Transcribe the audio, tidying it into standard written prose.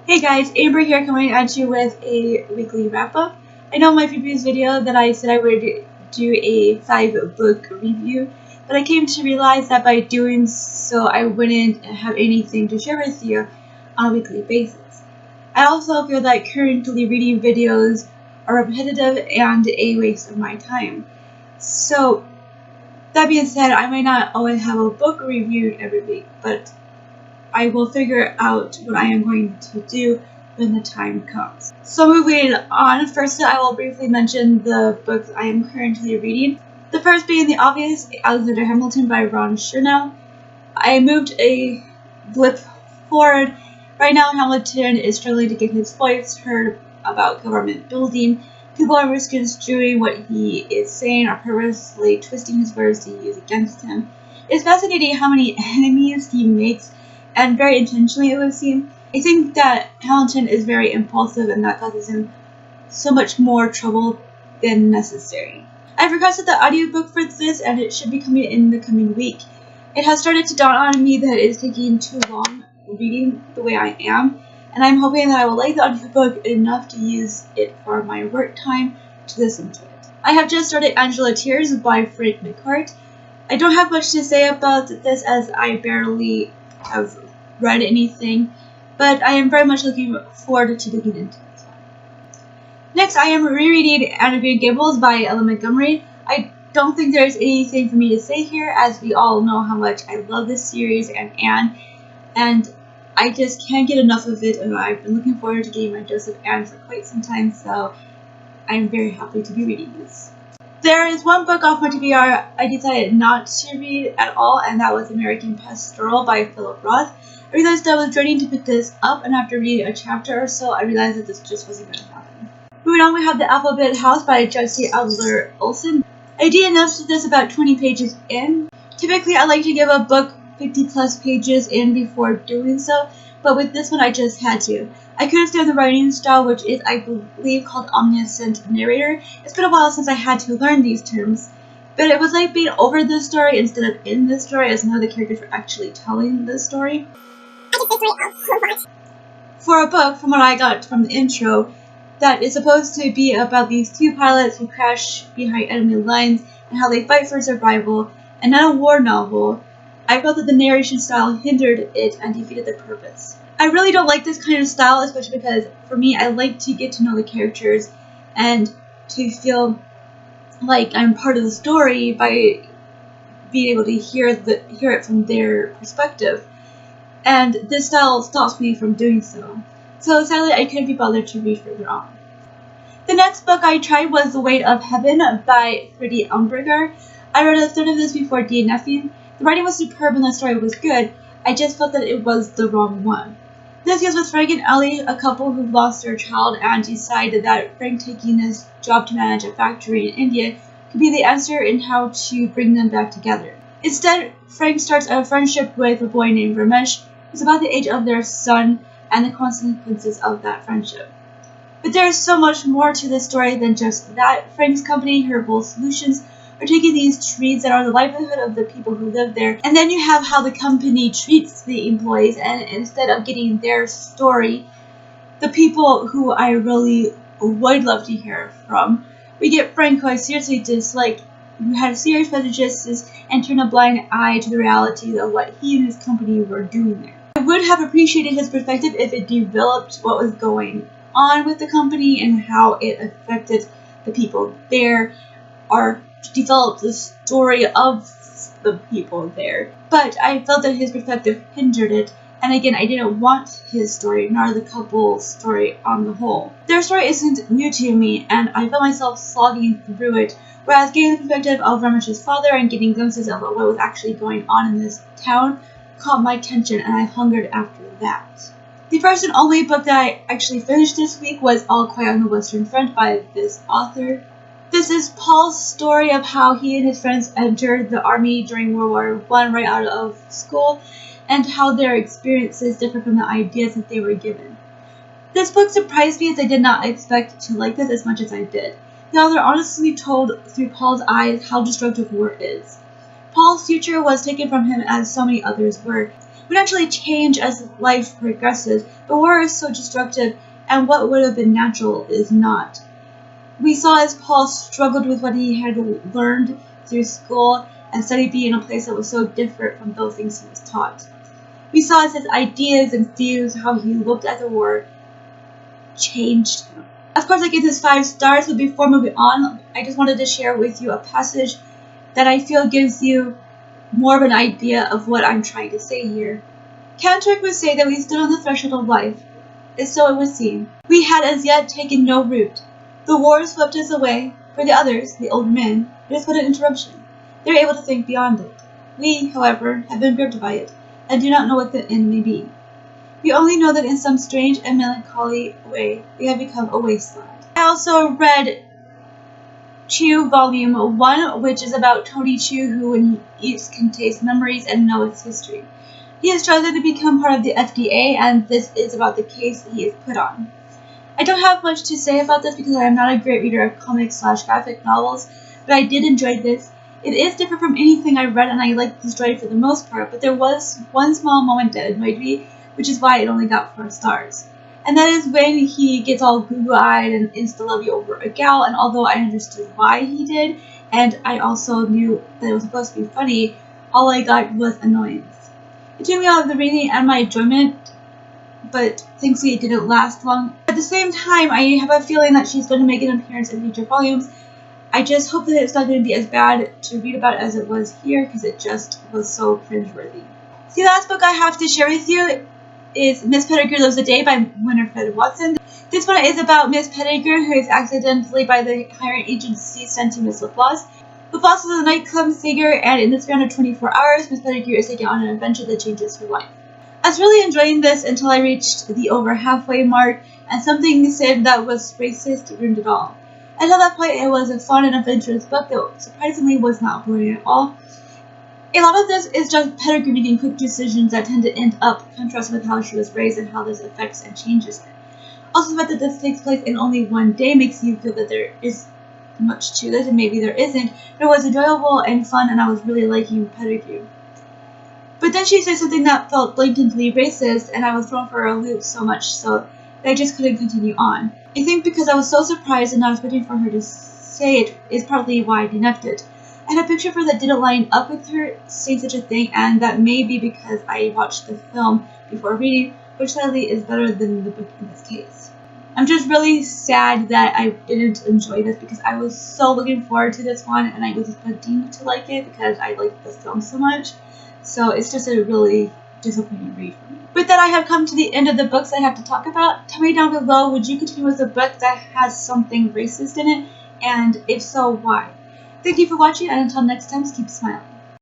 Hey guys, Amber here coming at you with a weekly wrap-up. I know in my previous video that I said I would do a 5-book review, but I came to realize that by doing so I wouldn't have anything to share with you on a weekly basis. I also feel that currently reading videos are repetitive and a waste of my time. So that being said, I might not always have a book reviewed every week, but I will figure out what I am going to do when the time comes. So moving on, first I will briefly mention the books I am currently reading. The first being the obvious, Alexander Hamilton by Ron Chernow. I moved a blip forward. Right now Hamilton is struggling to get his voice heard about government building. People are misconstruing what he is saying or purposely twisting his words to use against him. It's fascinating how many enemies he makes, and very intentionally it would seem. I think that Hamilton is very impulsive and that causes him so much more trouble than necessary. I've requested the audiobook for this and it should be coming in the coming week. It has started to dawn on me that it is taking too long reading the way I am, and I'm hoping that I will like the audiobook enough to use it for my work time to listen to it. I have just started Angela Tears by Frank McCourt. I don't have much to say about this as I barely have read anything, but I am very much looking forward to looking into this one. Next, I am rereading Anne of Green Gables by Ella Montgomery. I don't think there's anything for me to say here, as we all know how much I love this series and Anne, and I just can't get enough of it, and I've been looking forward to getting my dose of Anne for quite some time, so I'm very happy to be reading this. There is one book off my TBR I decided not to read at all, and that was American Pastoral by Philip Roth. I realized I was dreading to pick this up, and after reading a chapter or so, I realized that this just wasn't going to happen. Moving on, we have The Alphabet House by Jesse Adler Olsen. I did enough to this about 20 pages in. Typically, I like to give a book 50 plus pages in before doing so, but with this one I just had to. I couldn't stand the writing style, which is, I believe, called omniscient narrator. It's been a while since I had to learn these terms, but it was like being over the story instead of in the story, as none of the characters were actually telling the story. For a book, from what I got from the intro, that is supposed to be about these two pilots who crash behind enemy lines and how they fight for survival, and not a war novel, I felt that the narration style hindered it and defeated the purpose. I really don't like this kind of style, especially because, for me, I like to get to know the characters and to feel like I'm part of the story by being able to hear it from their perspective. And this style stops me from doing so. So sadly, I couldn't be bothered to read further on. The next book I tried was The Weight of Heaven by Freddie Umberger. I read a third of this before DNFing. The writing was superb and the story was good. I just felt that it was the wrong one. This deals with Frank and Ellie, a couple who lost their child and decided that Frank taking this job to manage a factory in India could be the answer in how to bring them back together. Instead, Frank starts a friendship with a boy named Ramesh, who's about the age of their son, and the consequences of that friendship. But there is so much more to this story than just that. Frank's company, Herbal Solutions, are taking these trees that are the livelihood of the people who live there, and then you have how the company treats the employees, and instead of getting their story, the people who I really would love to hear from, we get Frank, who I seriously dislike, who had serious prejudices and turned a blind eye to the reality of what he and his company were doing there. I would have appreciated his perspective if it developed what was going on with the company and how it affected the people there, or developed the story of the people there. But I felt that his perspective hindered it, and again, I didn't want his story, nor the couple's story on the whole. Their story isn't new to me, and I felt myself slogging through it, whereas getting the perspective of Ramesh's father and getting glimpses of what was actually going on in this town caught my attention, and I hungered after that. The first and only book that I actually finished this week was All Quiet on the Western Front by this author. This is Paul's story of how he and his friends entered the army during World War I right out of school, and how their experiences differ from the ideas that they were given. This book surprised me, as I did not expect to like this as much as I did. The author honestly told through Paul's eyes how destructive war is. Paul's future was taken from him, as so many others were. We naturally change as life progresses, but war is so destructive, and what would have been natural is not. We saw as Paul struggled with what he had learned through school and studied being in a place that was so different from those things he was taught. We saw as his ideas and views, how he looked at the war, changed him. Of course, I give this 5 stars, but before moving on, I just wanted to share with you a passage that I feel gives you more of an idea of what I'm trying to say here. Cantrick would say that we stood on the threshold of life, and so it would seem. We had as yet taken no root. The war swept us away. For the others, the old men, it is but an interruption. They are able to think beyond it. We, however, have been gripped by it, and do not know what the end may be. We only know that in some strange and melancholy way, we have become a wasteland. I also read Chew Volume 1, which is about Tony Chew, who when he eats can taste memories and know its history. He has chosen to become part of the FDA, and this is about the case that he is put on. I don't have much to say about this because I am not a great reader of comics/graphic novels, but I did enjoy this. It is different from anything I read, and I liked the story for the most part, but there was one small moment that annoyed me, which is why it only got 4 stars. And that is when he gets all goo-eyed and insta-love you over a gal, and although I understood why he did, and I also knew that it was supposed to be funny, all I got was annoyance. It took me out of the reading and my enjoyment, but thankfully it didn't last long. At the same time, I have a feeling that she's going to make an appearance in future volumes. I just hope that it's not going to be as bad to read about as it was here, because it just was so cringeworthy. The last book I have to share with you is Miss Pettigrew Lives a Day by Winifred Watson. This one is about Miss Pettigrew, who is accidentally by the hiring agency sent to Miss LaFosse. LaFosse is a nightclub singer, and in the span of 24 hours, Miss Pettigrew is taken on an adventure that changes her life. I was really enjoying this until I reached the over halfway mark, and something said that was racist ruined it all. Until that point, it was a fun and adventurous book that surprisingly was not boring at all. A lot of this is just Pettigrew making quick decisions that tend to end up contrasting with how she was raised and how this affects and changes her. Also, the fact that this takes place in only one day makes you feel that there is much to this, and maybe there isn't, but it was enjoyable and fun, and I was really liking Pettigrew. But then she said something that felt blatantly racist, and I was thrown for a loop so much so that I just couldn't continue on. I think because I was so surprised and not expecting for her to say it is partly why I DNF'd it. I had a picture of her that didn't line up with her saying such a thing, and that may be because I watched the film before reading, which sadly is better than the book in this case. I'm just really sad that I didn't enjoy this because I was so looking forward to this one, and I was expecting to like it because I liked the film so much. So it's just a really disappointing read for me. With that, I have come to the end of the books I have to talk about. Tell me down below, would you continue with a book that has something racist in it? And if so, why? Thank you for watching, and until next time, keep smiling.